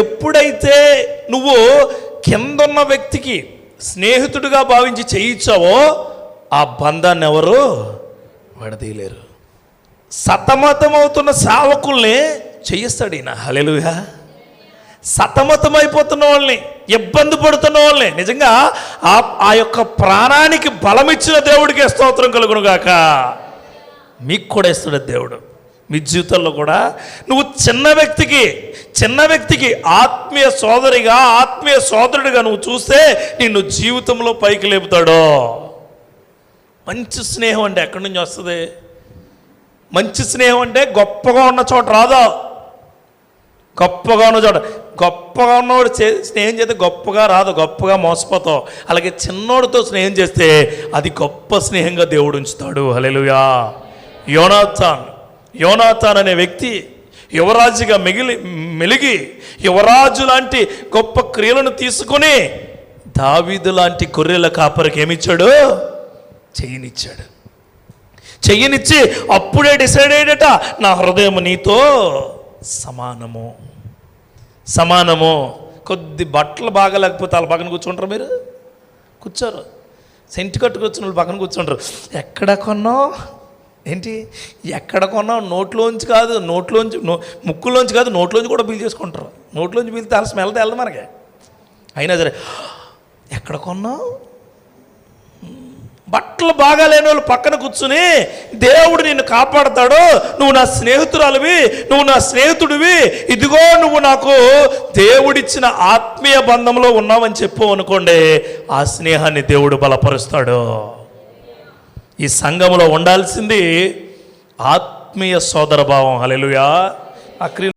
ఎప్పుడైతే నువ్వు కిందున్న వ్యక్తికి స్నేహితుడిగా భావించి చేయించావో ఆ బంధాన్ని ఎవరు విడదీయలేరు. సతమతమవుతున్న సేవకుల్ని చేయిస్తాడు ఈయన. హల్లెలూయా. సతమతమైపోతున్న వాళ్ళని, ఇబ్బంది పడుతున్న వాళ్ళని నిజంగా ఆ యొక్క ప్రాణానికి బలమిచ్చిన దేవుడికి స్తోత్రం కలుగును గాక. మీకు కూడా ఇస్తాడు దేవుడు. మీ జీవితంలో కూడా నువ్వు చిన్న వ్యక్తికి ఆత్మీయ సోదరిగా, ఆత్మీయ సోదరుడిగా నువ్వు చూస్తే నిన్ను జీవితంలో పైకి లేపుతాడు. మంచి స్నేహం అంటే ఎక్కడి నుంచి వస్తుంది? మంచి స్నేహం అంటే గొప్పగా ఉన్న చోట రాదా? గొప్పగా ఉన్న చోట, గొప్పగా ఉన్నవాడు స్నేహం చేస్తే గొప్పగా రాదు, గొప్పగా మోసపోతావు. అలాగే చిన్నోడితో స్నేహం చేస్తే అది గొప్ప స్నేహంగా దేవుడు ఉంచుతాడు. హల్లెలూయా. యోనాతాన్ అనే వ్యక్తి యువరాజుగా మెలిగి యువరాజు లాంటి గొప్ప క్రియలను తీసుకొని దావీదు లాంటి గొర్రెల కాపరికి ఏమిచ్చాడు? చెయ్యనిచ్చి అప్పుడే డిసైడ్ అయ్యాడట, నా హృదయం నీతో సమానము. కొద్ది బట్టలు బాగా లేకపోతే వాళ్ళ పక్కన కూర్చుంటారు. మీరు కూర్చోరు. సెంటు కట్టుకు వచ్చిన వాళ్ళు పక్కన కూర్చుంటారు. ఎక్కడ కొన్నావు? నోట్లోంచి కాదు, ముక్కులోంచి కాదు, నోట్లోంచి కూడా పీల్ చేసుకుంటారు. నోట్లోంచి పీలితే అలా స్మెల్ తెలదు మనకి. అయినా సరే ఎక్కడ కొన్నావు? బట్టలు బాగా లేని వాళ్ళు పక్కన కూర్చుని దేవుడు నిన్ను కాపాడతాడు, నువ్వు నా స్నేహితురాలివి, నువ్వు నా స్నేహితుడివి, ఇదిగో నువ్వు నాకు దేవుడిచ్చిన ఆత్మీయ బంధంలో ఉన్నావని చెప్పు అనుకోండి, ఆ స్నేహాన్ని దేవుడు బలపరుస్తాడు. ఈ సంఘంలో ఉండాల్సింది ఆత్మీయ సోదరభావం. హల్లెలూయా.